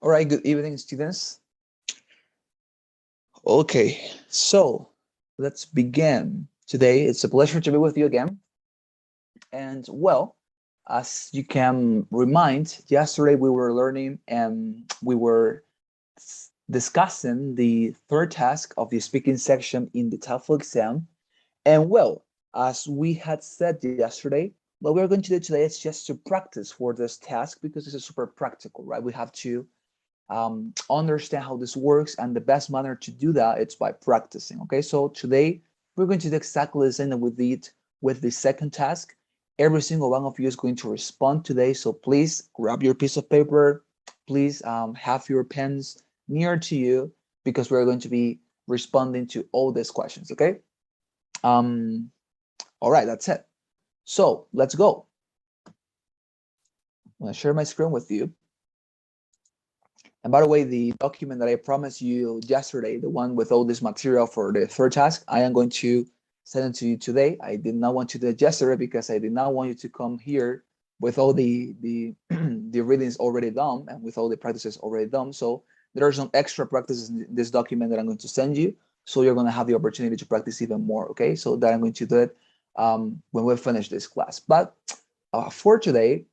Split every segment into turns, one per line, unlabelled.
All right, good evening, students. Okay, so let's begin. Today, it's a pleasure to be with you again. And well, as you can remind, yesterday we were learning and we were discussing the third task of the speaking section in the TOEFL exam. And well, as we had said yesterday, what we're going to do today is just to practice for this task because this is super practical, right? We have to understand how this works, and the best manner to do that is by practicing. Okay, so today we're going to do exactly the same that we did with the second task. Every single one of you is going to respond today, so please grab your piece of paper, please have your pens near to you because we're going to be responding to all these questions. Okay, all right, that's it. So let's go. I'm going to share my screen with you. And by the way, the document that I promised you yesterday, the one with all this material for the third task, I am going to send it to you today. I did not want to do it yesterday because I did not want you to come here with all the the readings already done and with all the practices already done. So there are some extra practices in this document that I'm going to send you. So you're going to have the opportunity to practice even more. Okay, so that I'm going to do it when we finish this class. But for today,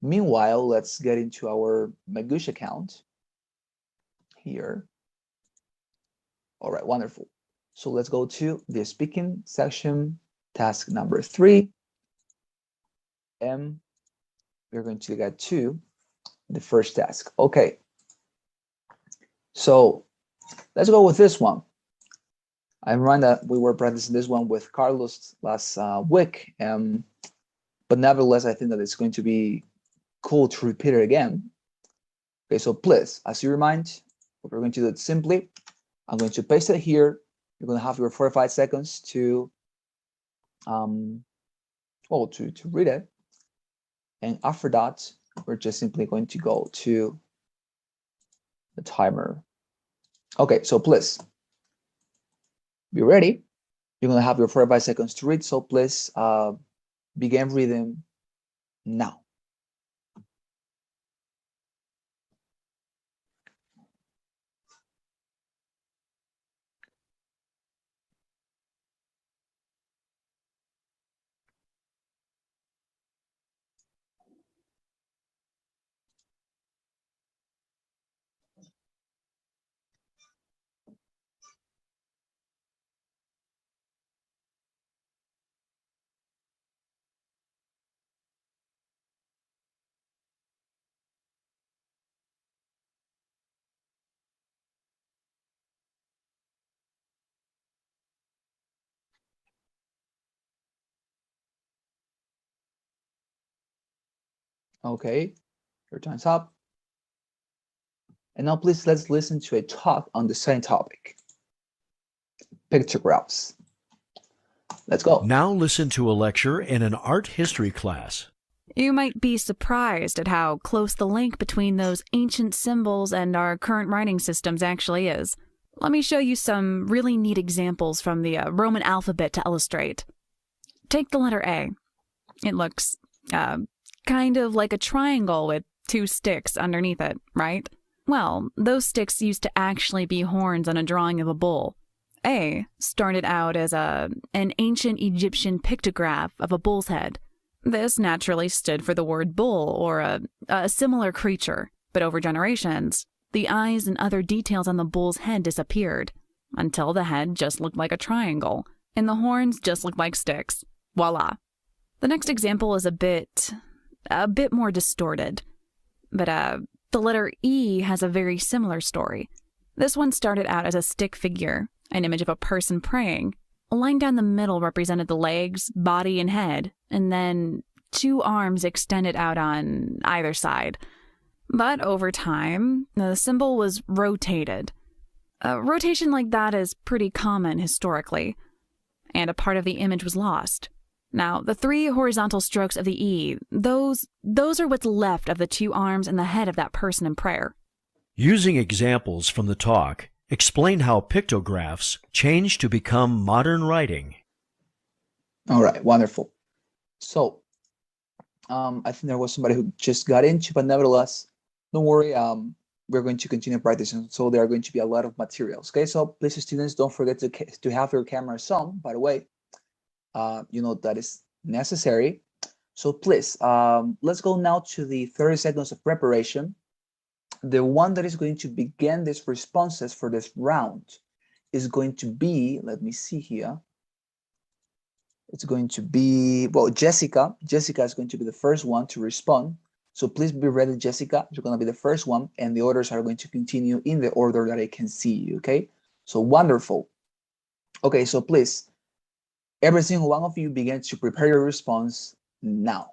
meanwhile, let's get into our Magoosh account here. All right, wonderful. So let's go to the speaking section, task number 3. And we're going to get to the first task. Okay. So let's go with this one. I remind that we were practicing this one with Carlos last week. But nevertheless, I think that it's going to be cool to repeat it again. Okay, so please, as you remind, what we're going to do it simply. I'm going to paste it here. You're going to have your 45 seconds to read it. And after that, we're just simply going to go to the timer. Okay, so please be ready. You're going to have your 45 seconds to read. So please begin reading now. Okay, your time's up. And now please let's listen to a talk on the same topic. Pictographs. Let's go.
Now listen to a lecture in an art history class.
You might be surprised at how close the link between those ancient symbols and our current writing systems actually is. Let me show you some really neat examples from the Roman alphabet to illustrate. Take the letter A. It looks kind of like a triangle with 2 sticks underneath it, right? Well, those sticks used to actually be horns on a drawing of a bull. A started out as an ancient Egyptian pictograph of a bull's head. This naturally stood for the word bull or a similar creature, but over generations, the eyes and other details on the bull's head disappeared, until the head just looked like a triangle, and the horns just looked like sticks. Voila. The next example is a bit more distorted, but the letter E has a very similar story. This one started out as a stick figure, an image of a person praying. A line down the middle represented the legs, body, and head, and then 2 arms extended out on either side. But over time, the symbol was rotated. Rotation like that is pretty common historically, and a part of the image was lost. Now, the 3 horizontal strokes of the E, those are what's left of the 2 arms and the head of that person in prayer.
Using examples from the talk, explain how pictographs changed to become modern writing.
All right, wonderful. So, I think there was somebody who just got into, but nevertheless, Don't worry. We're going to continue practicing, so there are going to be a lot of materials. Okay, so please, students, don't forget to have your cameras on. By the way, you know that is necessary. So please, let's go now to the 30 seconds of preparation. The one that is going to begin these responses for this round is going to be, let me see here. It's going to be, well, Jessica. Jessica is going to be the first one to respond. So please be ready, Jessica. You're going to be the first one, and the others are going to continue in the order that I can see you, okay? So wonderful. Okay, so please, every single one of you begin to prepare your response now.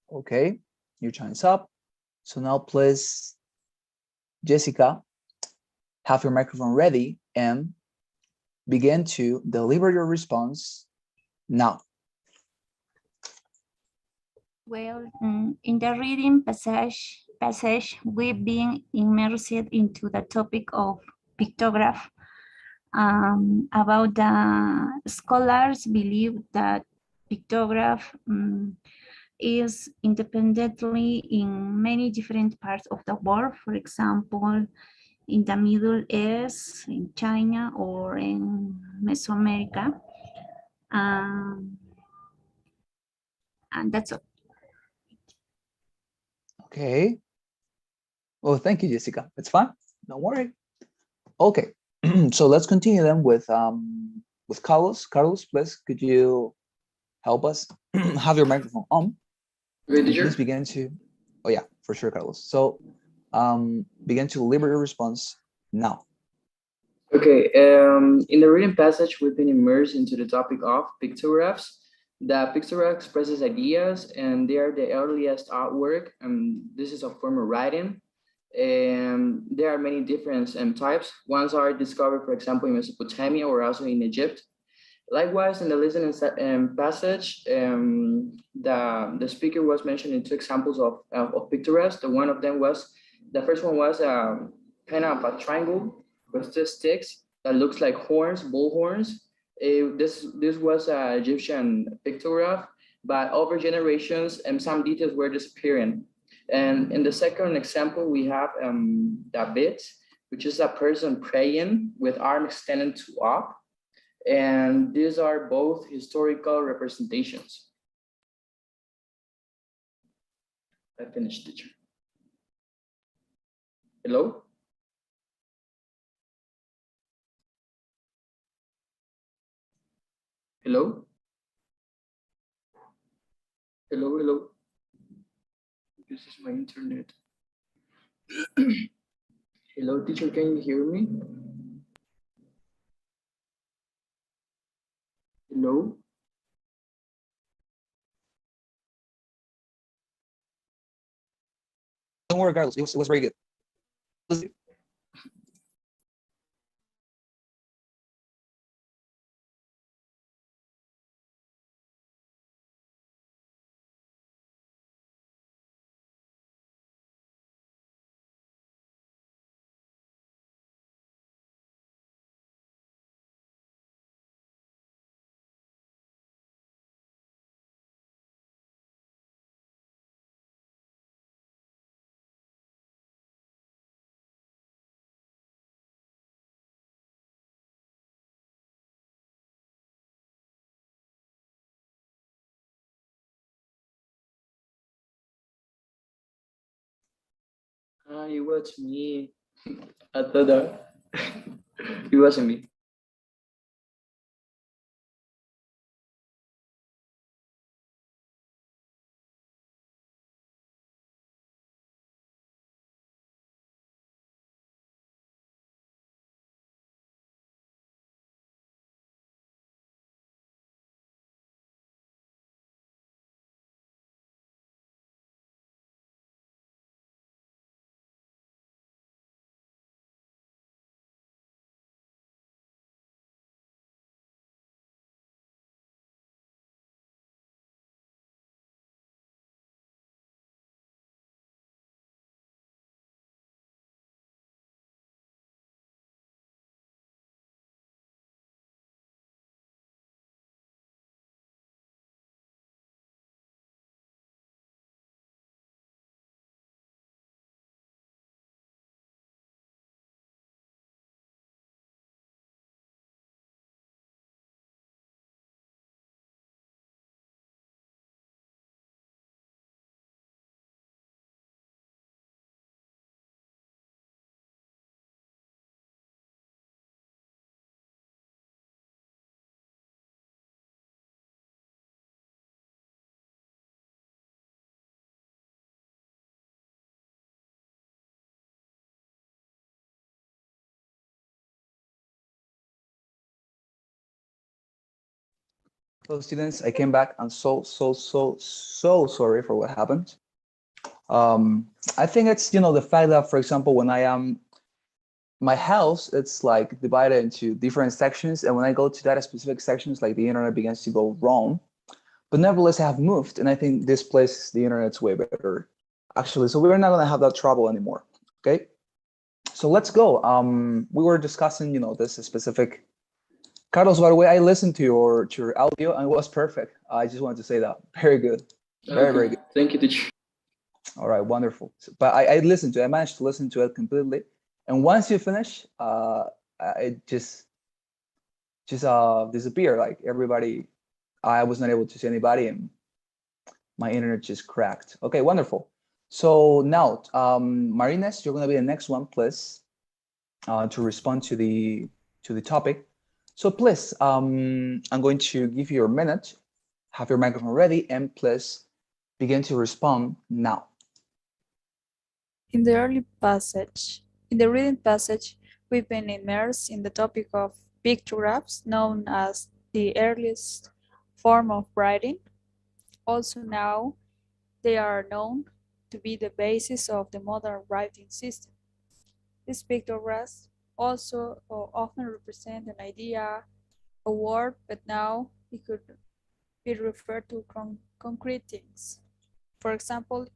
Okay, your time's up. So now please, Jessica, have your microphone ready and begin to deliver your response now.
Well, in the reading passage, we've been immersed into the topic of pictograph. About the scholars believe that pictograph is independently in many different parts of the world. For example, in the Middle East, in China, or in Mesoamerica. And that's all.
Okay. Well, thank you, Jessica. It's fine. Don't worry. Okay. So let's continue then with Carlos. Carlos, please, could you help us have your microphone on?
Okay,
And
teacher.
please begin to, oh yeah, for sure, Carlos. So begin to deliver your response now.
Okay, in the reading passage, we've been immersed into the topic of pictographs. The pictograph expresses ideas, and they are the earliest artwork, and this is a form of writing. And there are many different types. Ones are discovered, for example, in Mesopotamia or also in Egypt. Likewise, in the listening passage, the speaker was mentioning two examples of pictographs. The first one was kind of a triangle with two sticks that looks like horns, bull horns. This was an Egyptian pictograph, but over generations, some details were disappearing. And in the second example, we have the bit, which is a person praying with arm extended to up. And these are both historical representations. I finished, teacher. Hello? Hello? Hello, hello. This is my internet. Hello, teacher, can you hear me? Hello?
Don't worry, Carlos. It was very good.
It was me. I thought that it wasn't me.
So students, I came back. I'm so sorry for what happened. I think it's, the fact that, for example, when I am my house, it's like divided into different sections, and when I go to that specific sections, like the internet begins to go wrong. But nevertheless, I have moved, and I think this place, the internet's way better, actually. So we're not gonna have that trouble anymore. Okay. So let's go. We were discussing, this specific. Carlos, by the way, I listened to your audio and it was perfect. I just wanted to say that. Very good. Very good.
Thank you, teacher.
All right, wonderful. But I listened to it. I managed to listen to it completely. And once you finish, it just disappeared. Like everybody, I was not able to see anybody, and my internet just cracked. Okay, wonderful. So now, Marines, you're gonna be the next one, please, to respond to the topic. So please, I'm going to give you a minute. Have your microphone ready, and please begin to respond now.
In the reading passage, we've been immersed in the topic of pictographs, known as the earliest form of writing. Also now, they are known to be the basis of the modern writing system. These pictographs also often represent an idea, a word, but now it could be referred to concrete things. For example,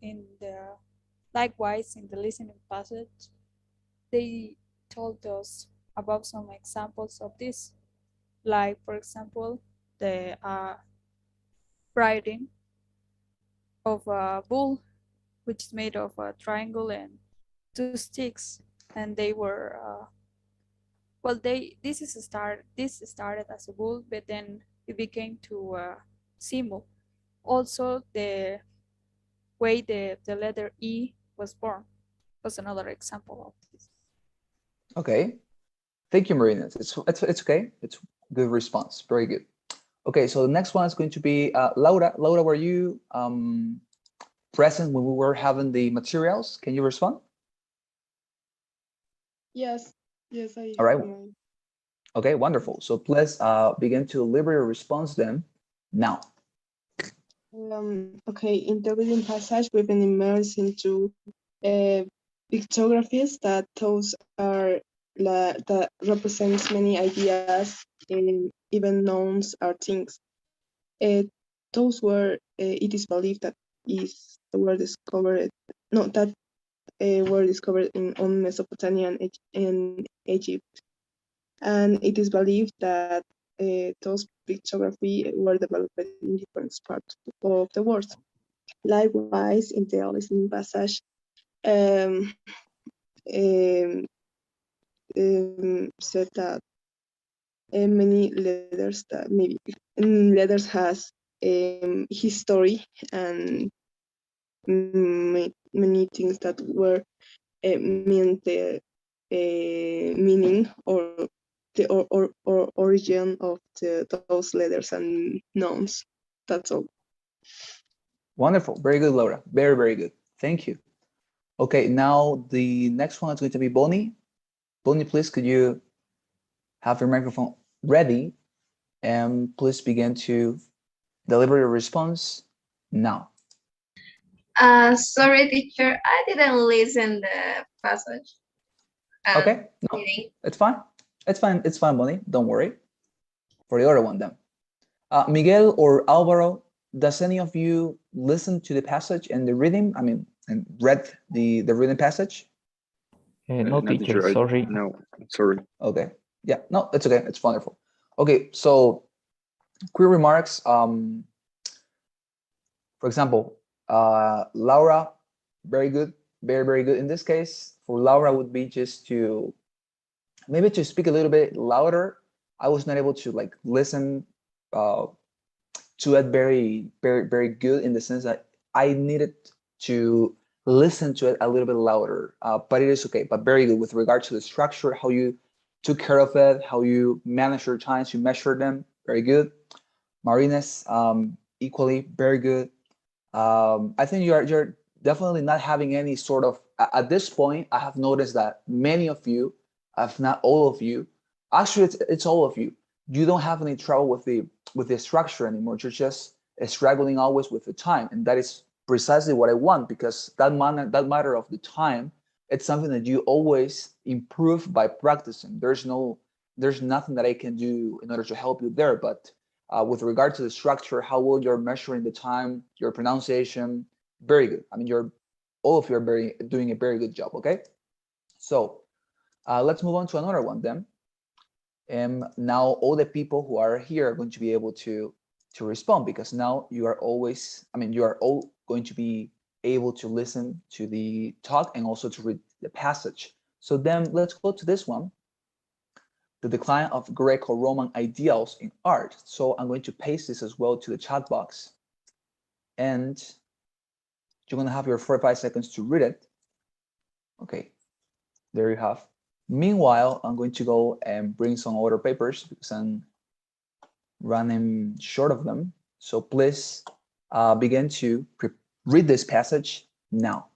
likewise, in the listening passage, they told us about some examples of this, like, for example, the writing of a bull, which is made of a triangle and two sticks, and they were this started as a bull, but then it became to a symbol. Also, the way the letter E was born was another example of this.
Okay, thank you, Marina. It's okay. It's good response. Very good. Okay, so the next one is going to be Laura. Laura, were you present when we were having the materials? Can you respond?
Yes, I.
All right. Okay, wonderful. So please begin to deliver your response then now.
Okay, in the reading passage, we've been immersed into pictographies that those are that represents many ideas, even nouns or things. Those were it is believed that were discovered on Mesopotamia and Egypt, and it is believed that those pictography were developed in different parts of the world. Likewise, in the listening passage, said that many letters has history and many things that were meant the meaning or the or origin of those letters and nouns. That's all.
Wonderful. Very good, Laura. Very, very good. Thank you. Okay, now the next one is going to be Bonnie. Bonnie, please, could you have your microphone ready and please begin to deliver your response now.
Sorry, teacher, I didn't listen the passage.
Okay, no, it's fine. It's fine. It's fine, Bonnie. Don't worry. For the other one, then. Miguel or Alvaro, does any of you listen to the passage and the reading? I mean, and read the reading passage?
No, teacher, sorry.
No, sorry.
Okay. Yeah, no, it's okay. It's wonderful. Okay, so quick remarks. For example, Laura, very good, very, very good. In this case, for Laura would be just to maybe to speak a little bit louder. I was not able to like listen to it very, very, very good in the sense that I needed to listen to it a little bit louder, but it is okay, but very good with regard to the structure, how you took care of it, how you manage your times, you measure them, very good. Marines, equally very good. I think you're definitely not having any sort of, at this point, I have noticed that many of you, if not all of you, actually it's all of you, you don't have any trouble with the structure anymore. You're just struggling always with the time, and that is precisely what I want, because that matter of the time, it's something that you always improve by practicing. There's nothing that I can do in order to help you there. But with regard to the structure, how well you're measuring the time, your pronunciation, very good. I mean, all of you are doing a very good job. Okay, so let's move on to another one then. Now all the people who are here are going to be able to respond, because now you are all going to be able to listen to the talk and also to read the passage. So then let's go to this one, the decline of Greco-Roman ideals in art. So I'm going to paste this as well to the chat box, and you're going to have your 4 or 5 seconds to read it. Okay, there you have. Meanwhile, I'm going to go and bring some other papers because I'm running short of them. So please begin to read this passage now.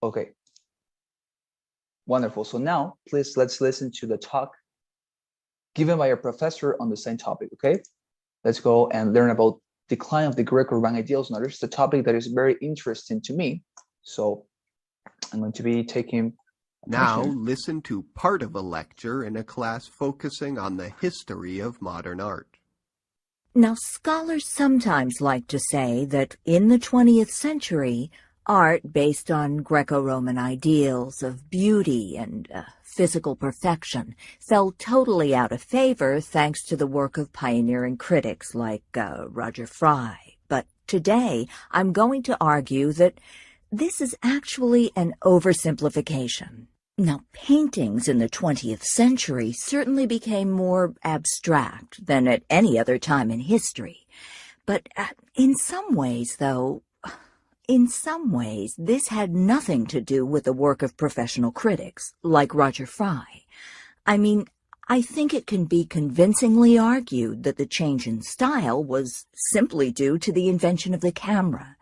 Okay. Wonderful. So now, please, let's listen to the talk given by a professor on the same topic, okay? Let's go and learn about decline of the Greco-Roman ideals. Now, this is a topic that is very interesting to me. So I'm going to be taking
Now listen to part of a lecture in a class focusing on the history of modern art.
Now, scholars sometimes like to say that in the 20th century, art based on Greco-Roman ideals of beauty and physical perfection fell totally out of favor thanks to the work of pioneering critics like Roger Fry. But today, I'm going to argue that this is actually an oversimplification. Now, paintings in the 20th century certainly became more abstract than at any other time in history. But in some ways, this had nothing to do with the work of professional critics, like Roger Fry. I mean, I think it can be convincingly argued that the change in style was simply due to the invention of the camera.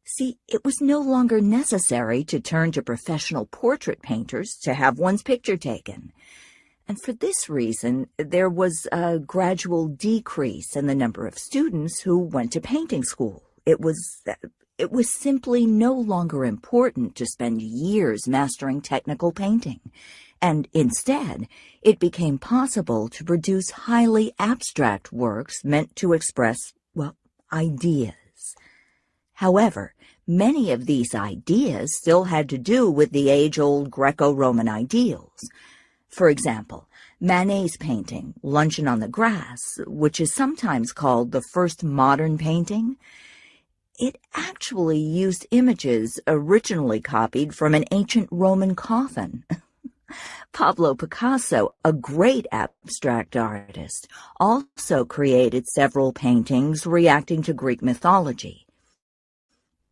See, it was no longer necessary to turn to professional portrait painters to have one's picture taken. And for this reason, there was a gradual decrease in the number of students who went to painting school. It was simply no longer important to spend years mastering technical painting. And instead, it became possible to produce highly abstract works meant to express, well, ideas. However, many of these ideas still had to do with the age-old Greco-Roman ideals. For example, Manet's painting, Luncheon on the Grass, which is sometimes called the first modern painting, it actually used images originally copied from an ancient Roman coffin. Pablo Picasso, a great abstract artist, also created several paintings reacting to Greek mythology.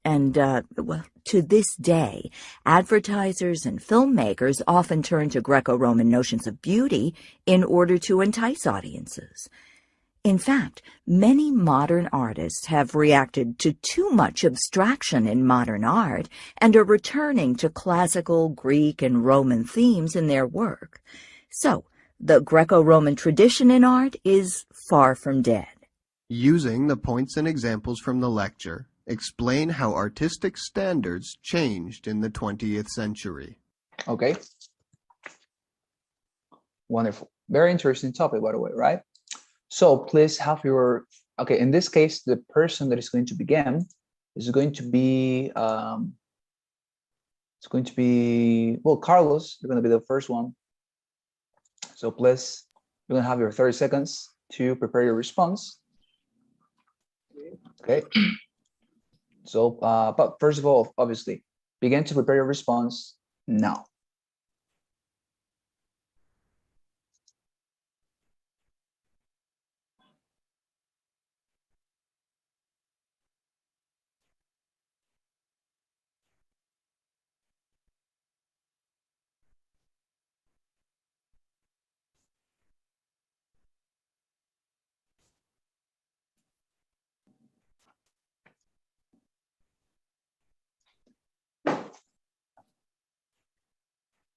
And, to this day, advertisers and filmmakers often turn to Greco-Roman notions of beauty in order to entice audiences. In fact, many modern artists have reacted to too much abstraction in modern art and are returning to classical Greek and Roman themes in their work. So, the Greco-Roman tradition in art is far from dead.
Using the points and examples from the lecture, explain how artistic standards changed in the 20th century.
Okay. Wonderful. Very interesting topic, by the way, right? So please have your, okay, in this case, the person that is going to begin is going to be, well, Carlos, you're going to be the first one. So please You're gonna have your 30 seconds to prepare your response. Okay. So, but first of all, obviously, begin to prepare your response now.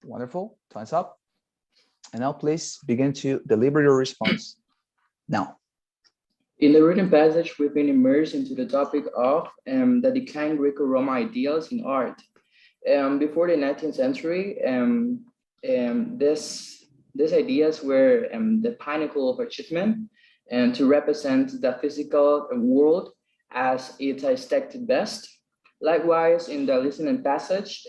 Wonderful. Time's up. And now please begin to deliver your response now.
In the written passage, we've been immersed into the topic of the decline Greco-Roman ideals in art. Before the 19th century, these ideas were the pinnacle of achievement and to represent the physical world as it aesthetic best. Likewise, in the listening passage,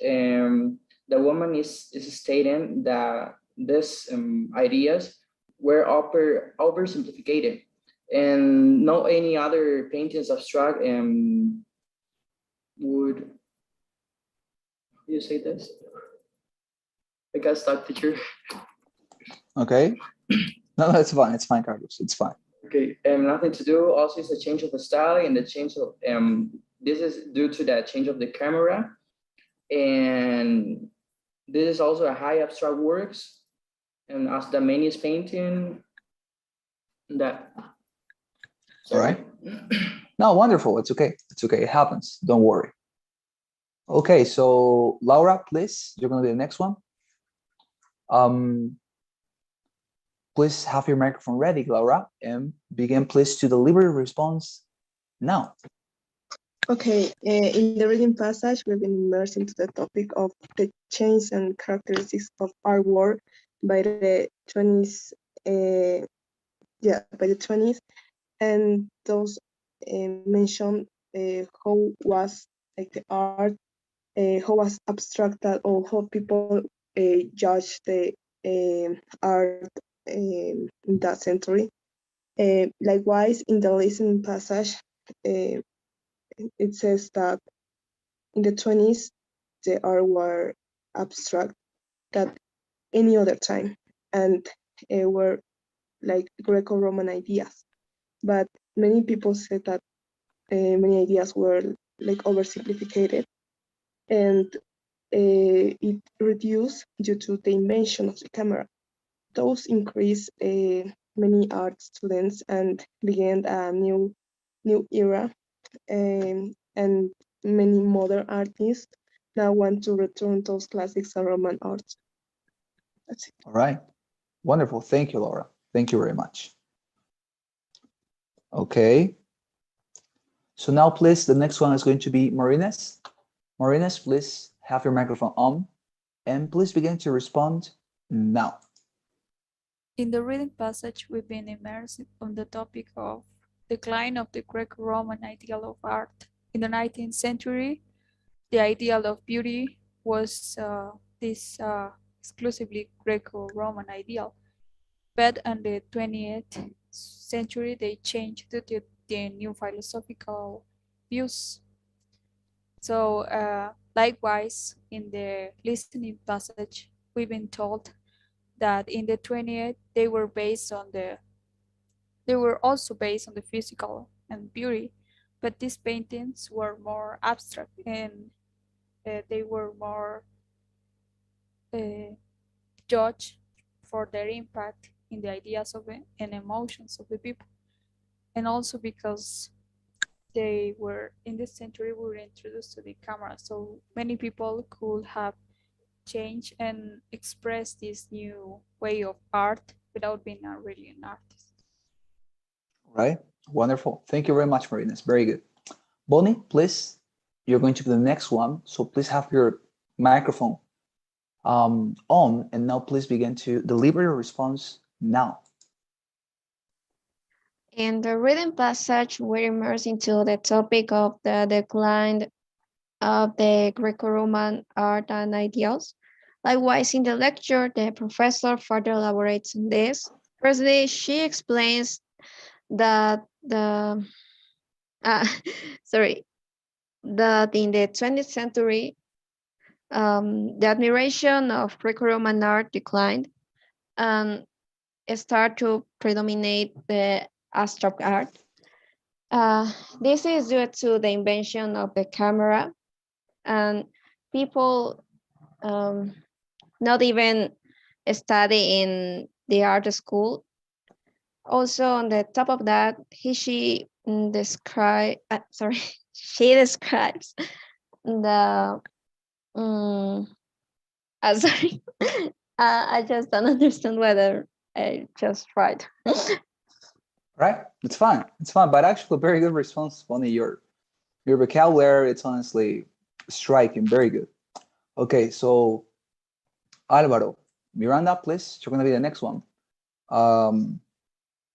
the woman is stating that these ideas were oversimplified and no any other paintings abstract would you say this? I got stuck, teacher.
Okay. No, it's fine. It's fine, Carlos. It's fine.
Okay, nothing to do. Also, it's a change of the style and the change of this is due to the change of the camera, and this is also a high abstract works, and as the main is painting that.
All right. No, wonderful. It's okay. It's okay. It happens. Don't worry. Okay, so Laura, please, you're going to be the next one. Please have your microphone ready, Laura, and begin, please, to deliver your response now.
Okay, in the reading passage, we've been immersed into the topic of the change and characteristics of artwork by the 20s, by the 20s, and those mentioned how was like the art, how was abstracted, or how people judge the art in that century. Likewise, in the listening passage, it says that in the 20s, the art were abstract than any other time, and were like Greco-Roman ideas. But many people said that many ideas were like oversimplified, and it reduced due to the invention of the camera. Those increased many art students and began a new era, and many modern artists now want to return those classics and Roman art. That's it.
All right. Wonderful. Thank you, Laura. Thank you very much. Okay. So now, please, the next one is going to be Marines. Marines, please have your microphone on, and please begin to respond now.
In the reading passage, we've been immersed on the topic of decline of the Greco-Roman ideal of art. In the 19th century, the ideal of beauty was this exclusively Greco-Roman ideal. But in the 20th century, they changed due to the new philosophical views. So likewise, in the listening passage, we've been told that in the 20th, they were also based on the physical and beauty, but these paintings were more abstract and they were more judged for their impact in the ideas of it and emotions of the people. And also because they were in this century we were introduced to the camera, so many people could have changed and expressed this new way of art without being really an artist.
Right. Wonderful. Thank you very much, Marines. Very good. Bonnie, please, you're going to be the next one, so please have your microphone on, and now please begin to deliver your response now.
In the reading passage, we're immersed into the topic of the decline of the Greco-Roman art and ideals. Likewise, in the lecture, the professor further elaborates on this. Firstly, she explains that sorry, that in the 20th century, the admiration of Greco-Roman art declined and started to predominate the abstract art. This is due to the invention of the camera, and people not even study in the art school. Also, on the top of that, she she describes the sorry, I just don't understand whether I just right.
Right? It's fine. It's fine. But actually, a very good response, Bonnie. Your vocabulary, it's honestly striking. Very good. Okay, so Alvaro, Miranda, please. You're going to be the next one.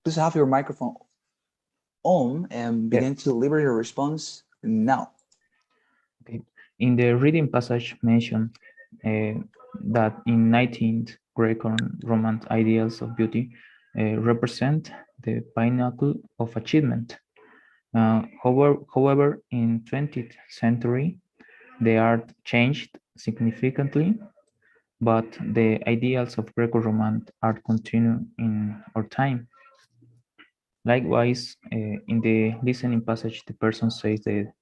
Please have your microphone on and begin to deliver your response now.
Okay. In the reading passage mentioned that in 19th Greco-Roman ideals of beauty represent the pinnacle of achievement. However, in 20th century, the art changed significantly, but the ideals of Greco-Roman art continue in our time. Likewise, in the listening passage, the person says that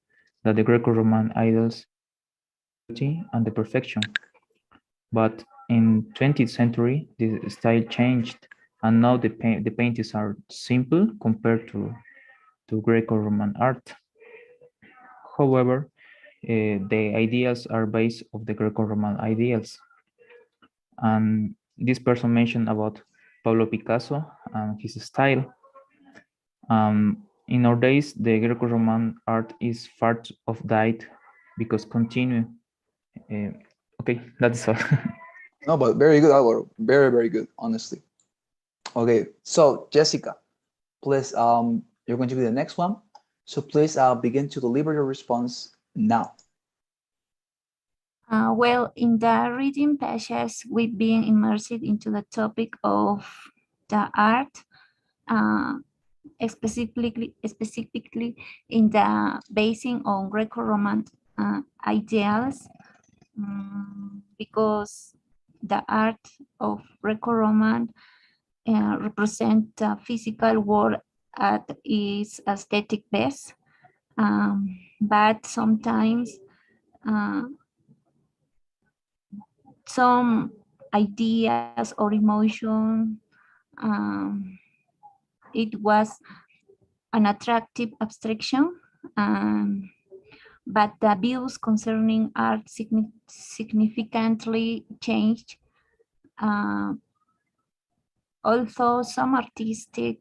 the Greco-Roman idols beauty and the perfection. But in 20th century, the style changed, and now the paintings are simple compared to Greco-Roman art. However, the ideas are based of the Greco-Roman ideals. And this person mentioned about Pablo Picasso and his style. In our days, the Greco-Roman art is far of died because continue. Okay, that's all.
No, but very good, Alvaro. Very, very good, honestly. Okay, so Jessica, please, you're going to be the next one. So please begin to deliver your response now.
Well, in the reading passage, we've been immersed into the topic of the art, specifically in the basing on Greco-Roman ideals, because the art of Greco-Roman represent the physical world at its aesthetic best, but sometimes some ideas or emotion, it was an attractive abstraction, but the views concerning art significantly changed. Although some artistic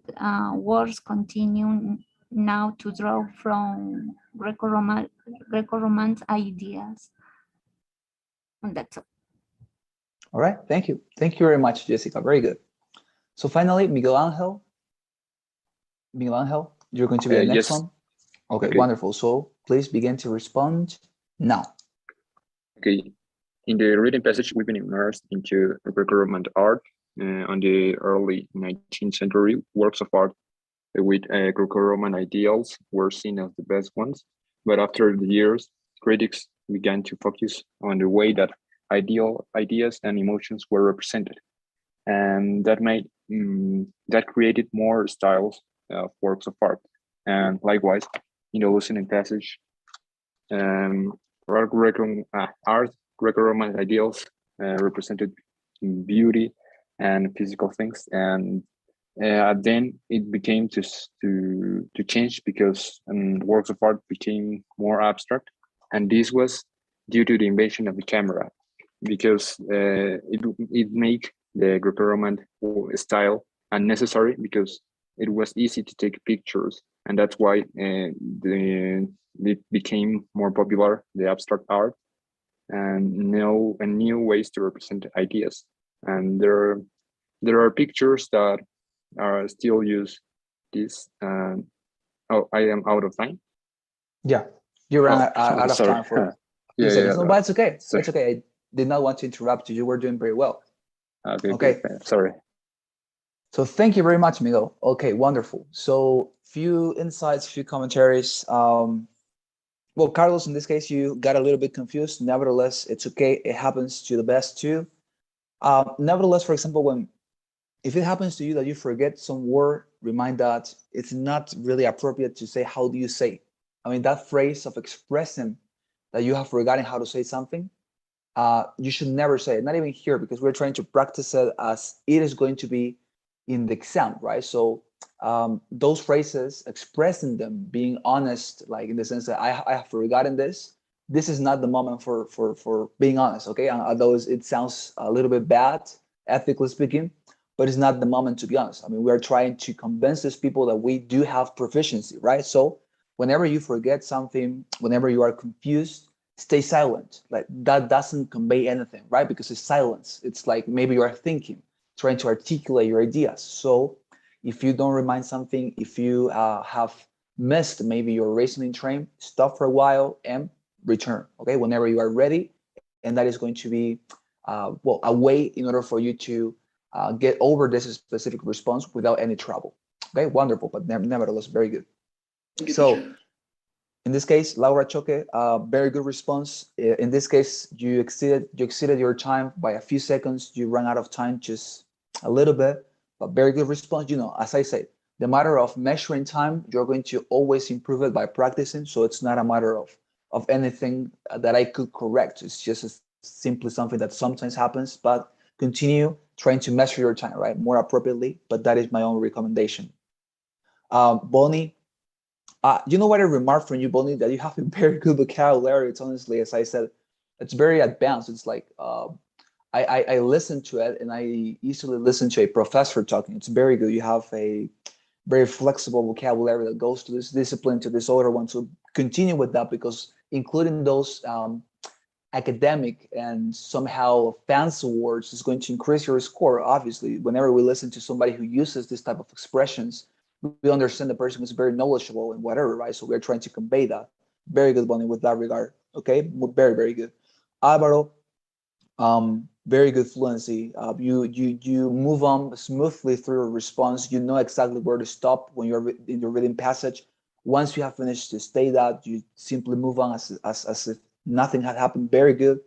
works continue now to draw from Greco-Roman ideas. And that's all.
All right, thank you. Thank you very much, Jessica. Very good. So finally, Miguel Angel. Miguel Angel, you're going to be the next one. Okay, wonderful. So please begin to respond now.
Okay. In the reading passage, we've been immersed into Greco-Roman art. On the early 19th century, works of art with Greco-Roman ideals were seen as the best ones. But after the years, critics began to focus on the way that ideas and emotions were represented. And that that created more styles of works of art. And likewise, in the listening passage, Greco-Roman ideals represented beauty and physical things, and then it became to change because works of art became more abstract, and this was due to the invention of the camera, because it made the Greco-Roman style unnecessary because it was easy to take pictures, and that's why it became more popular, the abstract art, and new ways to represent ideas. And there are pictures that are still use this. Oh, I am out of time.
Yeah, you ran out of time for a few seconds. No, but it's okay. Sorry. It's okay. I did not want to interrupt you. You were doing very well.
Okay. Sorry.
So thank you very much, Miguel. Okay, wonderful. So few insights, few commentaries. Well, Carlos, in this case, you got a little bit confused. Nevertheless, it's okay. It happens to the best too. Nevertheless, for example, when if it happens to you that you forget some word, remind that it's not really appropriate to say, how do you say? I mean, that phrase of expressing that you have forgotten how to say something, you should never say it, not even here, because we're trying to practice it as it is going to be in the exam, right? So those phrases, expressing them, being honest, like in the sense that I have forgotten this. This is not the moment for being honest, okay? Although it sounds a little bit bad, ethically speaking, but it's not the moment to be honest. I mean, we are trying to convince these people that we do have proficiency, right? So whenever you forget something, whenever you are confused, stay silent. Like that doesn't convey anything, right? Because it's silence. It's like maybe you are thinking, trying to articulate your ideas. So if you don't remind something, if you have missed maybe your reasoning train, stop for a while and return, okay? Whenever you are ready. And that is going to be, well, a way in order for you to get over this specific response without any trouble. Okay, wonderful, but nevertheless, very good. So in this case, Laura Choque, very good response. In this case, you exceeded your time by a few seconds. You ran out of time just a little bit, but very good response. You know, as I said, the matter of measuring time, you're going to always improve it by practicing. So it's not a matter of anything that I could correct. It's just simply something that sometimes happens, but continue trying to measure your time, right, more appropriately. But that is my own recommendation. Bonnie, you know what I remarked from you, Bonnie, that you have a very good vocabulary. It's honestly, as I said, it's very advanced. It's like I listen to it and I easily listen to a professor talking. It's very good. You have a very flexible vocabulary that goes to this discipline, to this other one. So continue with that, because including those academic and somehow fancy words is going to increase your score. Obviously, whenever we listen to somebody who uses this type of expressions, we understand the person is very knowledgeable and whatever, right? So we're trying to convey that. Very good, Bonnie, with that regard. Okay, very, very good. Alvaro, very good fluency. You move on smoothly through a response. You know exactly where to stop when you're in your reading passage. Once you have finished to stay that, you simply move on as if nothing had happened. Very good.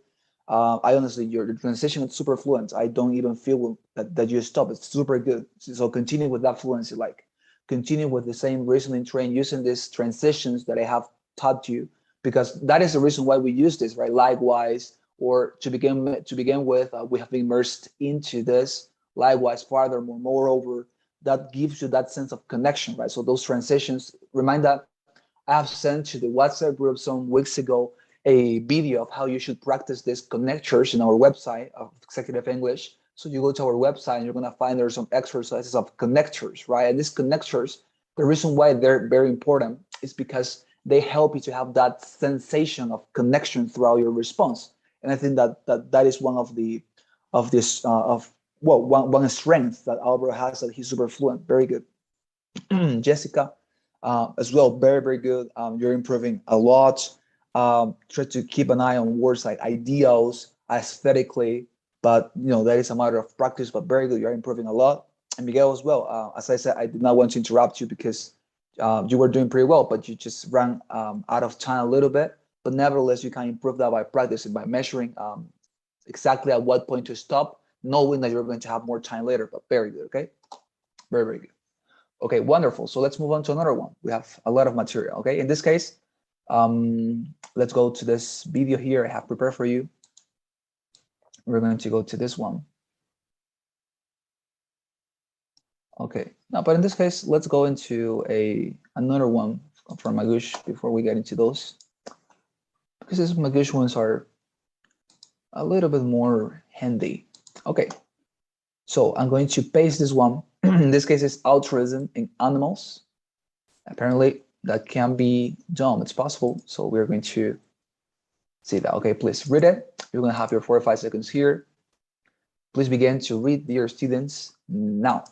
I honestly, your transition is super fluent. I don't even feel that you stop. It's super good. So continue with that fluency. Like continue with the same reasoning train, using these transitions that I have taught you, because that is the reason why we use this, right? Likewise, or to begin with, we have been immersed into this. Likewise, furthermore, moreover, that gives you that sense of connection, right? So those transitions, remind that I have sent to the WhatsApp group some weeks ago a video of how you should practice these connectors in our website of Executive English. So you go to our website and you're going to find there's some exercises of connectors, right? And these connectors, the reason why they're very important is because they help you to have that sensation of connection throughout your response. And I think that is one of the of this of well one strength that Alvaro has, that he's super fluent. Very good. Jessica, as well, very, very good. You're improving a lot. Try to keep an eye on words like ideals, aesthetically, but you know that is a matter of practice. But very good, you're improving a lot. And Miguel as well. As I said, I did not want to interrupt you because you were doing pretty well, but you just ran out of time a little bit. But nevertheless, you can improve that by practicing, by measuring exactly at what point to stop, knowing that you're going to have more time later. But very good, okay? Very, very good. Okay, wonderful. So let's move on to another one. We have a lot of material, okay? In this case, let's go to this video here I have prepared for you. We're going to go to this one. Okay, now, but in this case, let's go into another one from Magush before we get into those. Because these Magush ones are a little bit more handy. Okay, so I'm going to paste this one. In this case, it's altruism in animals. Apparently, that can be done. It's possible. So we're going to see that. Okay, please read it. You're going to have your 4 or 5 seconds here. Please begin to read, dear students, now.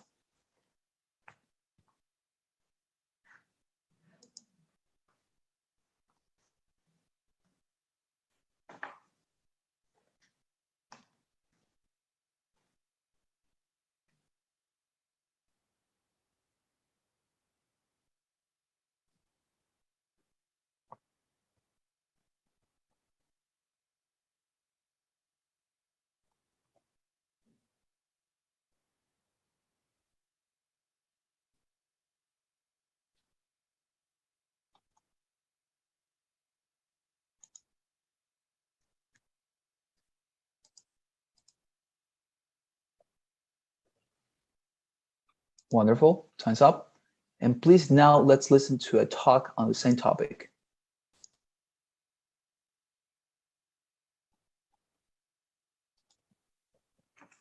Wonderful. Time's up. And please now let's listen to a talk on the same topic.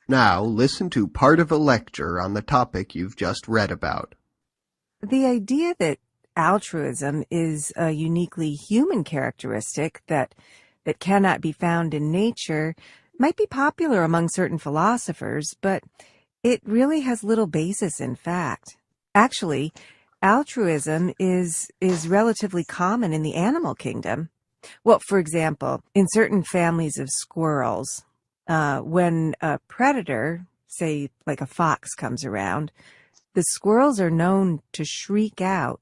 Now listen to part of a lecture on the topic you've just read about.
The idea that altruism is a uniquely human characteristic that cannot be found in nature might be popular among certain philosophers, but it really has little basis in fact. Actually, altruism is relatively common in the animal kingdom. Well, for example, in certain families of squirrels, when a predator, say like a fox, comes around, the squirrels are known to shriek out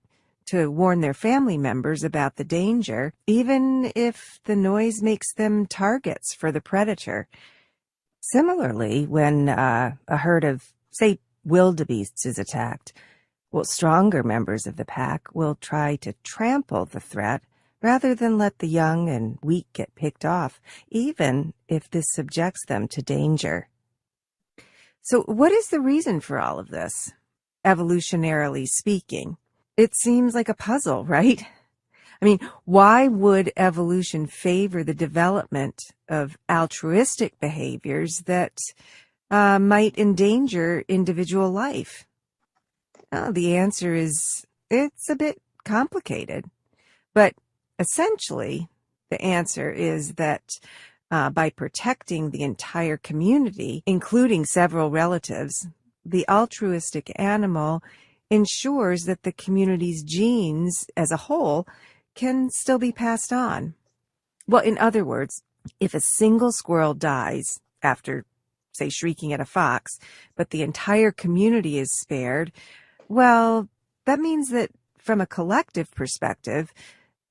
to warn their family members about the danger, even if the noise makes them targets for the predator. Similarly, when a herd of, say, wildebeests is attacked, well, stronger members of the pack will try to trample the threat rather than let the young and weak get picked off, even if this subjects them to danger. So what is the reason for all of this? Evolutionarily speaking, it seems like a puzzle, right? I mean, why would evolution favor the development of altruistic behaviors that might endanger individual life? The answer is it's a bit complicated, but essentially the answer is that by protecting the entire community, including several relatives, the altruistic animal ensures that the community's genes as a whole can still be passed on. Well, in other words, if a single squirrel dies after, say, shrieking at a fox, but the entire community is spared, well, that means that from a collective perspective,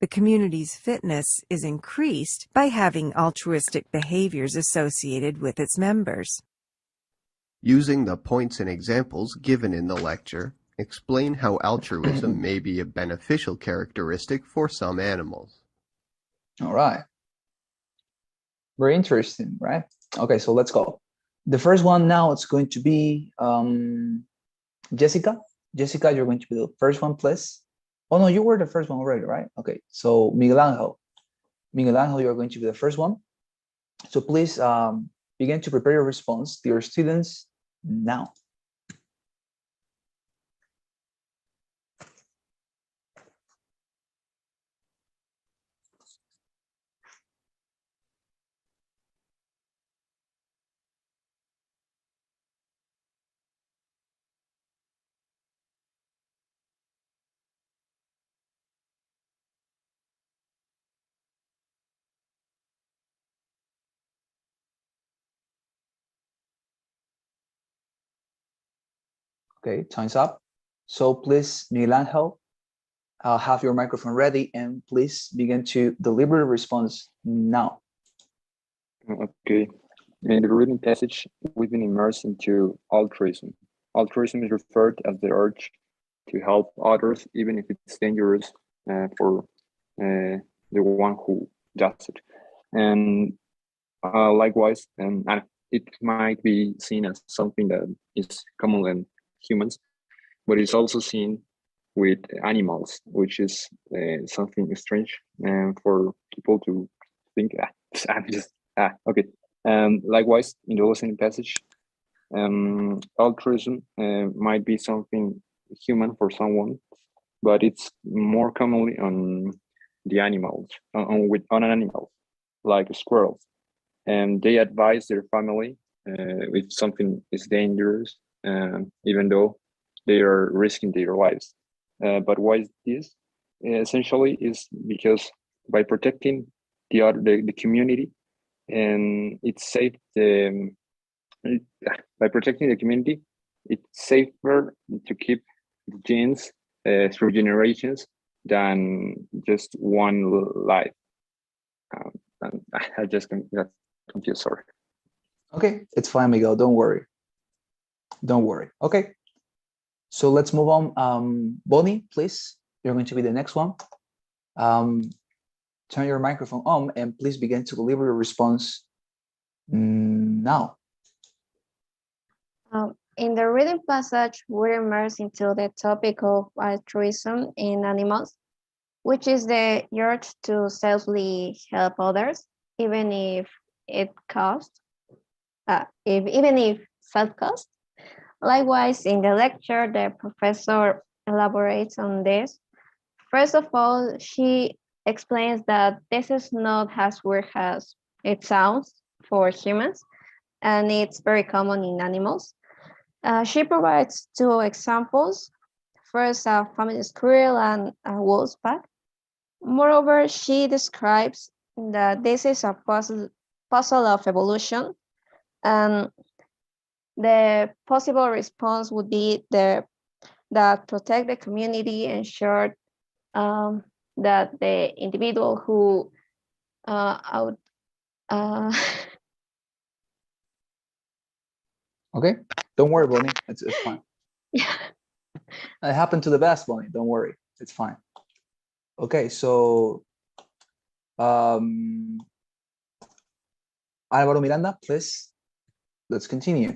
the community's fitness is increased by having altruistic behaviors associated with its members.
Using the points and examples given in the lecture, explain how altruism may be a beneficial characteristic for some animals.
All right. Very interesting, right? Okay, so let's go. The first one now it's going to be Jessica. Jessica, you're going to be the first one, please. Oh, no, you were the first one already, right? Okay, so Miguel Angel. Miguel Angel, you're going to be the first one. So please begin to prepare your response to your students now. Okay, time's up. So please, Miguel Angel, have your microphone ready and please begin to deliver a response now.
Okay. In the reading passage, we've been immersed into altruism. Altruism is referred as the urge to help others, even if it's dangerous for the one who does it. And likewise, and it might be seen as something that is common in humans, but it's also seen with animals, which is something strange for people to think. Okay. Likewise, in the listening passage, altruism might be something human for someone, but it's more commonly on the animals, on animals, like squirrels. And they advise their family if something is dangerous, even though they are risking their lives. But why is this? Essentially, is because by protecting the community, and it's safe. By protecting the community, it's safer to keep the genes through generations than just one life. And I just got confused. Sorry.
Okay, it's fine, Miguel. Don't worry. Don't worry. Okay. So let's move on. Bonnie, please. You're going to be the next one. Turn your microphone on and please begin to deliver your response now.
In the reading passage, we're immersed into the topic of altruism in animals, which is the urge to selflessly help others, even if it costs, even if self cost. Likewise, in the lecture, the professor elaborates on this. First of all, she explains that this is not as weird as it sounds for humans, and it's very common in animals. She provides two examples. First, a family squirrel and a wolf's pack. Moreover, she describes that this is a puzzle of evolution, and the possible response would be that protect the community, ensure that the individual who out
Okay, don't worry, Bonnie. It's fine.
yeah.
It happened to the best, Bonnie. Don't worry. It's fine. Okay, so Alvaro Miranda, please, let's continue.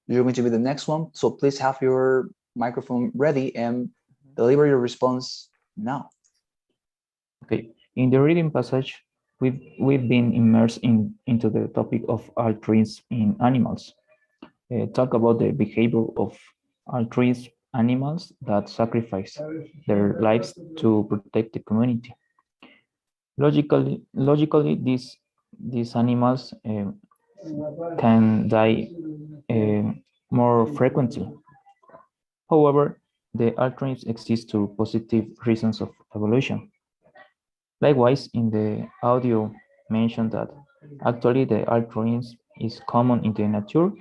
You're going to be the next one, so please have your microphone ready and deliver your response now.
Okay, in the reading passage, we've been immersed into the topic of altruism in animals. Talk about the behavior of altruism animals that sacrifice their lives to protect the community. Logically, these animals can die more frequently. However, the altruism exists to positive reasons of evolution. Likewise, in the audio mentioned that actually the altruism is common in the nature,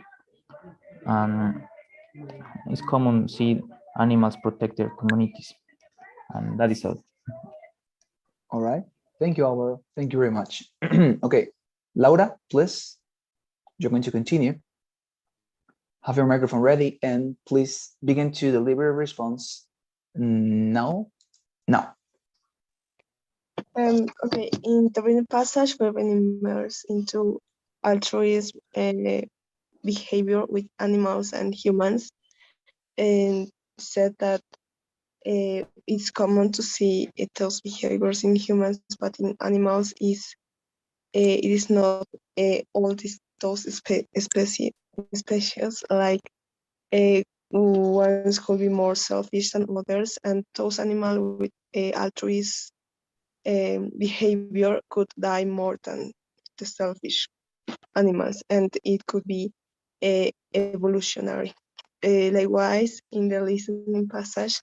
and it's common to see animals protect their communities, and that is all.
All right. Thank you, Alvaro. Thank you very much. Okay, Laura, please, you're going to continue. Have your microphone ready and please begin to deliver a response now. Now.
Okay, in the reading passage, we've been immersed into altruism behavior with animals and humans, and said that it's common to see those behaviors in humans, but in animals it is not all those species like ones could be more selfish than others, and those animals with altruism behavior could die more than the selfish animals, and it could be evolutionary. Likewise, in the listening passage,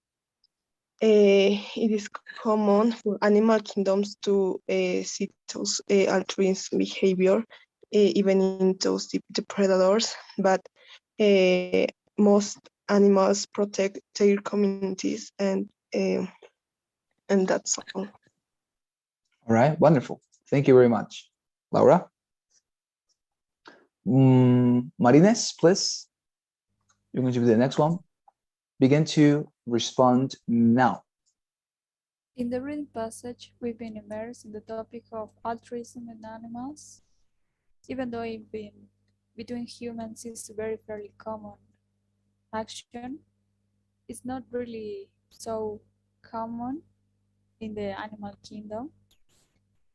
it is common for animal kingdoms to see those altruism behavior, even in those the predators, but most animals protect their communities, and that's all.
All right, wonderful. Thank you very much. Laura? Marines, please. You're going to be the next one. Begin to respond now.
In the reading passage, we've been immersed in the topic of altruism in animals, even though it been between humans is a very fairly common action. It's not really so common in the animal kingdom,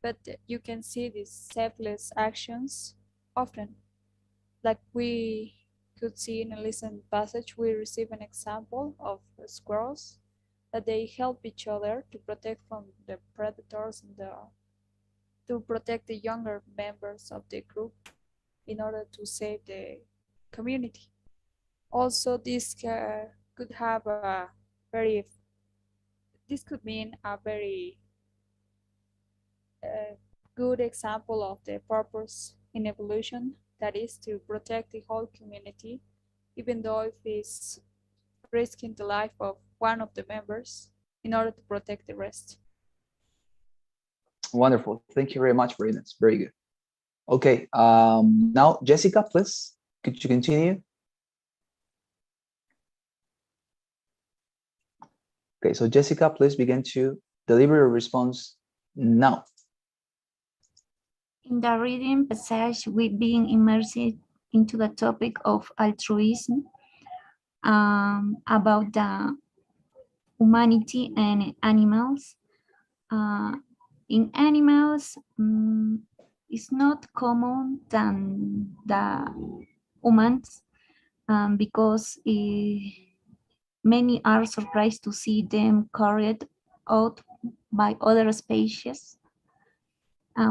but you can see these selfless actions often. Like we could see in a listening passage, we receive an example of squirrels that they help each other to protect from the predators and to protect the younger members of the group in order to save the community. Also, this could have a very, this could mean a very good example of the purpose in evolution, that is to protect the whole community, even though if it's risking the life of one of the members in order to protect the rest.
Wonderful. Thank you very much, Marines. Very good. Okay, now Jessica, please, could you continue? Okay, so Jessica, please begin to deliver your response now.
In the reading passage, we've been immersed into the topic of altruism about the humanity and animals. In animals, it's not common than the humans because many are surprised to see them carried out by other species.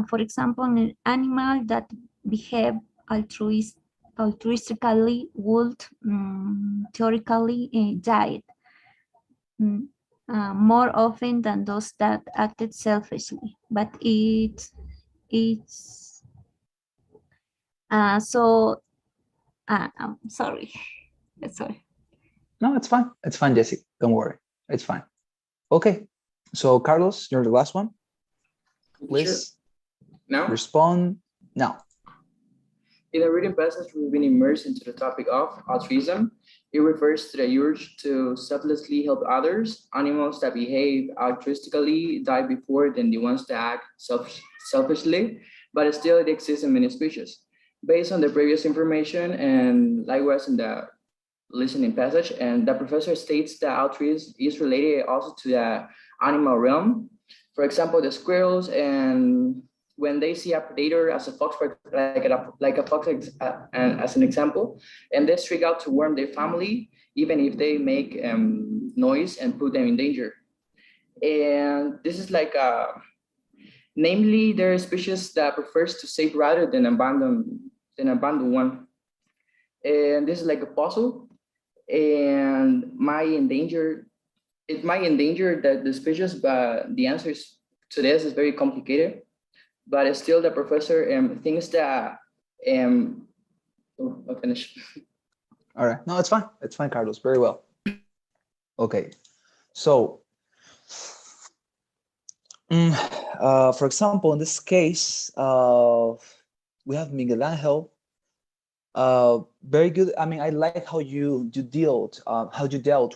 For example, an animal that behave altruistically would theoretically die more often than those that acted selfishly. But it's so I'm sorry. Sorry.
No, it's fine. It's fine, Jesse. Don't worry. It's fine. Okay. So, Carlos, you're the last one. Please
Now,
respond now.
in the reading passage, we've been immersed into the topic of altruism. It refers to the urge to selflessly help others. Animals that behave altruistically die before than the ones that act selfishly, but still it exists in many species. Based on the previous information and likewise in the listening passage, and the professor states that altruism is related also to the animal realm. For example, the squirrels, and when they see a predator as a fox, like a fox and as an example, and they streak out to warn their family, even if they make noise and put them in danger. And this is like namely, there are species that prefers to save rather than abandon one. And this is like a puzzle, and it might endanger the species, but the answers to this is very complicated. But still, the professor thinks that I'll finish.
All right. No, it's fine. It's fine, Carlos. Very well. Okay. So, for example, in this case, we have Miguel Angel. Very good. I mean, I like how you dealt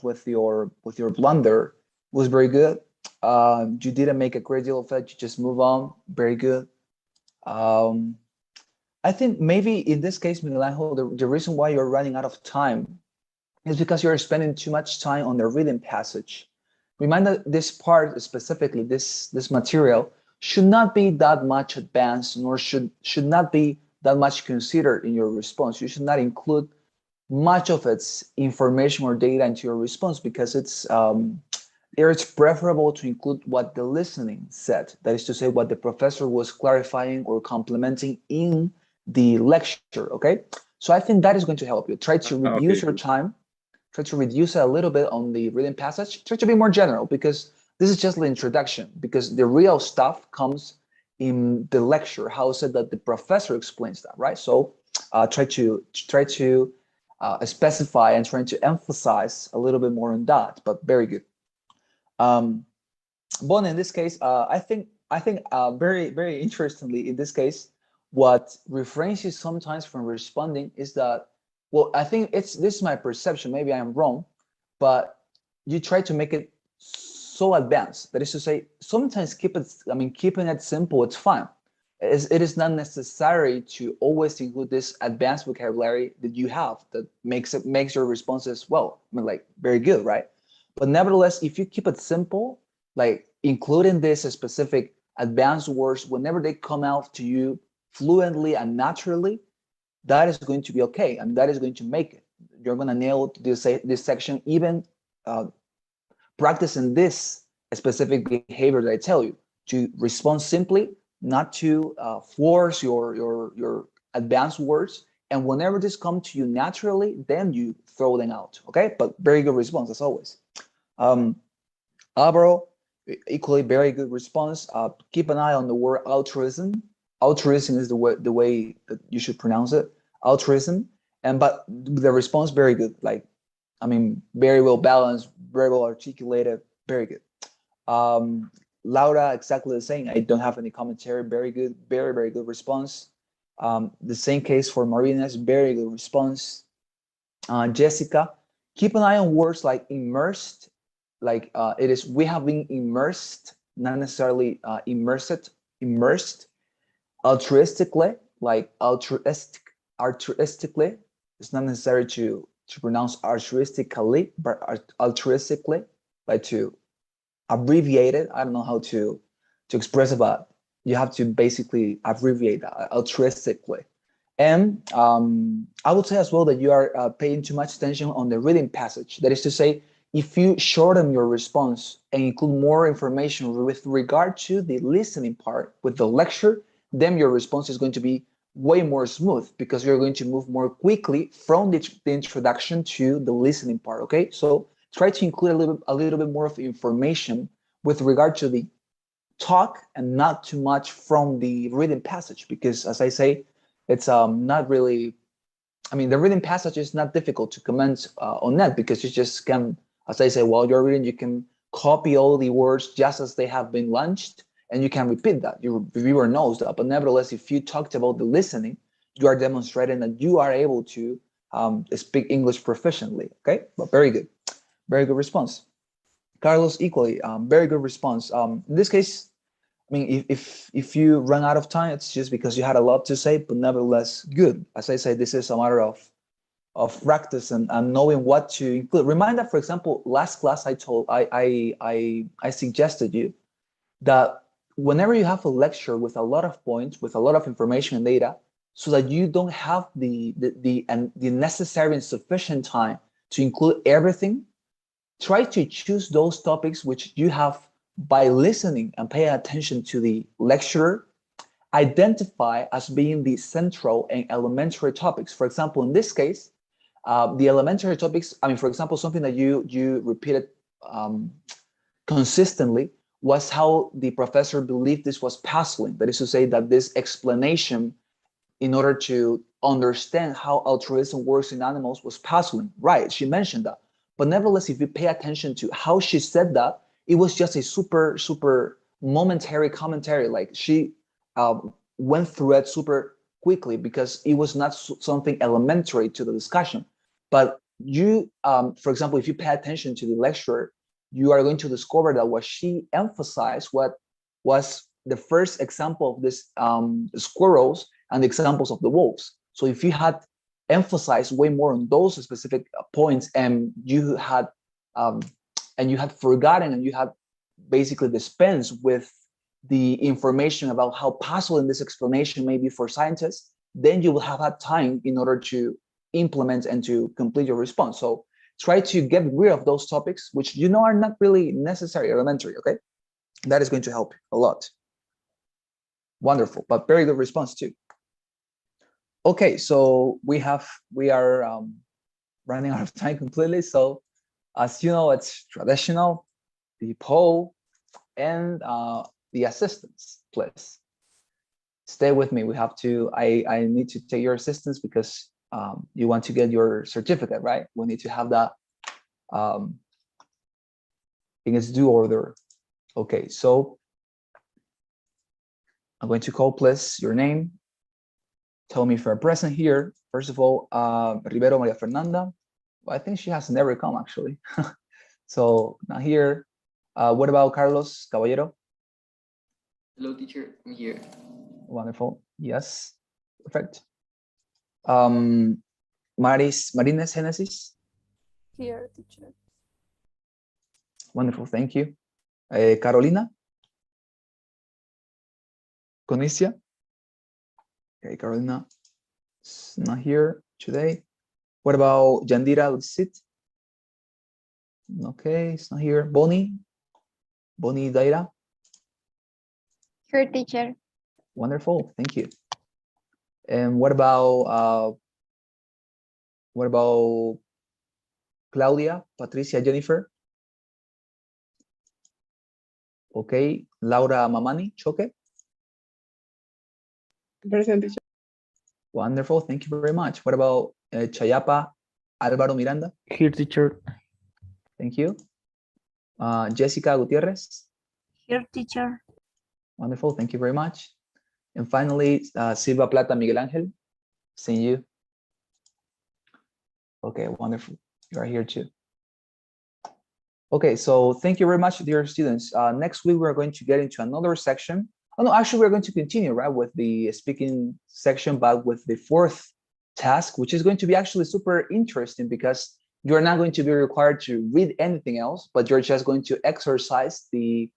with your blunder. It was very good. You didn't make a great deal of it. You just move on. Very good. I think maybe in this case, Miguel Angel, the reason why you're running out of time is because you're spending too much time on the reading passage. Remind that this part specifically, this material should not be that much advanced, nor should not be that much considered in your response. You should not include much of its information or data into your response because it's preferable to include what the listening said. That is to say, what the professor was clarifying or complementing in the lecture. Okay, so I think that is going to help you. Try to reduce your time. Try to reduce it a little bit on the reading passage. Try to be more general because this is just the introduction. Because the real stuff comes in the lecture. How is it that the professor explains that, right? So try to specify and trying to emphasize a little bit more on that. But very good. But in this case, I think very, very interestingly, in this case, what refrains you sometimes from responding is that, well, I think this is my perception. Maybe I am wrong, but you try to make it so advanced. That is to say, sometimes keeping it simple, it's fine. It is not necessary to always include this advanced vocabulary that you have that makes your responses, well, I mean, like very good, right? But nevertheless, if you keep it simple, like including this specific advanced words whenever they come out to you fluently and naturally, that is going to be okay, and that is going to make it. You're going to nail this section, even practicing this specific behavior that I tell you, to respond simply, not to force your advanced words. And whenever this comes to you naturally, then you throw them out. Okay, but very good response as always. Alvaro, equally very good response. Keep an eye on the word altruism. Altruism is the way that you should pronounce it. Altruism. But the response very good. Like, I mean, very well balanced, very well articulated, very good. Laura, exactly the same. I don't have any commentary. Very good, very, very good response. The same case for Marina's, very good response. Jessica, keep an eye on words like immersed, like we have been immersed, not necessarily immersed. Altruistically, like altruistically, it's not necessary to to pronounce altruistically, but altruistically, like to abbreviate it. I don't know how to express it, but you have to basically abbreviate that altruistically. And I would say as well that you are paying too much attention on the reading passage. That is to say, if you shorten your response and include more information with regard to the listening part with the lecture, then your response is going to be way more smooth because you're going to move more quickly from the introduction to the listening part, okay? So try to include a little bit more of information with regard to the talk and not too much from the reading passage, because as I say, it's not really, I mean, the reading passage is not difficult to comment on that, because you just can, as I say, while you're reading, you can copy all the words just as they have been launched, and you can repeat that. Your viewer knows that. But nevertheless, if you talked about the listening, you are demonstrating that you are able to speak English proficiently, okay? But very good response. Carlos, equally, very good response. In this case, I mean, if you run out of time, it's just because you had a lot to say, but nevertheless, good. As I say, this is a matter of practice and knowing what to include. Remind that, for example, last class I suggested you that whenever you have a lecture with a lot of points, with a lot of information and data, so that you don't have the necessary and sufficient time to include everything, try to choose those topics which you have, by listening and paying attention to the lecturer, identify as being the central and elementary topics. For example, in this case, the elementary topics, I mean, for example, something that you repeated consistently was how the professor believed this was puzzling. That is to say that this explanation in order to understand how altruism works in animals was puzzling. Right, she mentioned that. But nevertheless, if you pay attention to how she said that, it was just a super momentary commentary. Like she went through it super quickly because it was not something elementary to the discussion. But you, for example, if you pay attention to the lecturer, you are going to discover that what she emphasized, what was the first example of this squirrels and the examples of the wolves. So if you had emphasized way more on those specific points, and you had forgotten, and you had basically dispensed with the information about how puzzling this explanation may be for scientists, then you will have had time in order to implement and to complete your response. So try to get rid of those topics which you know are not really necessary, elementary, okay? That is going to help a lot. Wonderful, but very good response too. Okay, so we are running out of time completely. So as you know, it's traditional, the poll and the assistance, please. Stay with me. We have to, I need to take your assistance because you want to get your certificate, right? We need to have that in its due order. Okay, so I'm going to call, please, your name. Tell me if you're present here. First of all, Rivero Maria Fernanda. Well, I think she has never come, actually. So not here. What about Carlos Caballero?
Hello, teacher. I'm here.
Wonderful. Yes. Perfect. Marines Genesis.
Here, teacher.
Wonderful. Thank you. Carolina Conicia. Okay, Carolina is not here today. What about Yandira Lucit? Okay, it's not here. Bonnie Daira.
Here, teacher.
Wonderful, thank you. And what about Claudia, Patricia, Jennifer? Okay, Laura Mamani, Choque.
Present, teacher.
Wonderful, thank you very much. What about Chayapa, Álvaro Miranda?
Here, teacher.
Thank you. Jessica Gutierrez.
Here, teacher.
Wonderful, thank you very much. And finally, Silva Plata Miguel Angel, seeing you. Okay, wonderful, you are here too. Okay, so thank you very much, dear students. Next week, we're going to get into another section. Oh no, actually, we're going to continue, right, with the speaking section, but with the fourth task, which is going to be actually super interesting because you're not going to be required to read anything else, but you're just going to exercise the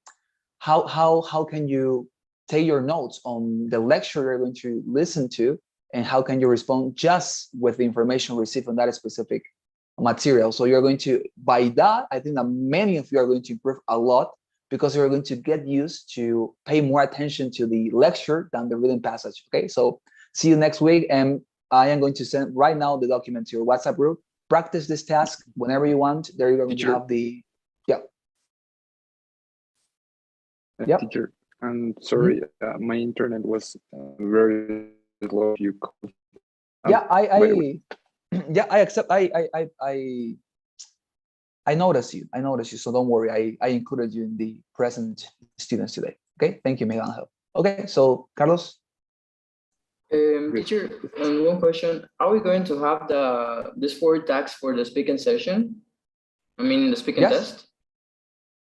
how can you take your notes on the lecture you're going to listen to, and how can you respond just with the information received on that specific material. So you're going to, by that, I think that many of you are going to improve a lot, because you're going to get used to pay more attention to the lecture than the reading passage. Okay, so see you next week, and I am going to send right now the document to your WhatsApp group. Practice this task whenever you want. There you're going to have the, yeah. Yep.
Teacher, I'm sorry, my internet was very slow. You called.
Yeah, yeah, I accept. I noticed you. I noticed you. So don't worry. I included you in the present students today. Okay. Thank you, Miguel Angel. Okay. So Carlos.
Teacher, one question: are we going to have this 4 tags for the speaking session? I mean, the speaking test.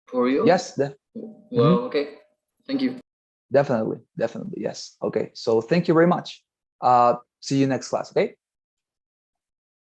For you?
Yes.
Well, okay. Thank you.
Definitely. Yes. Okay. So thank you very much. See you next class. Okay.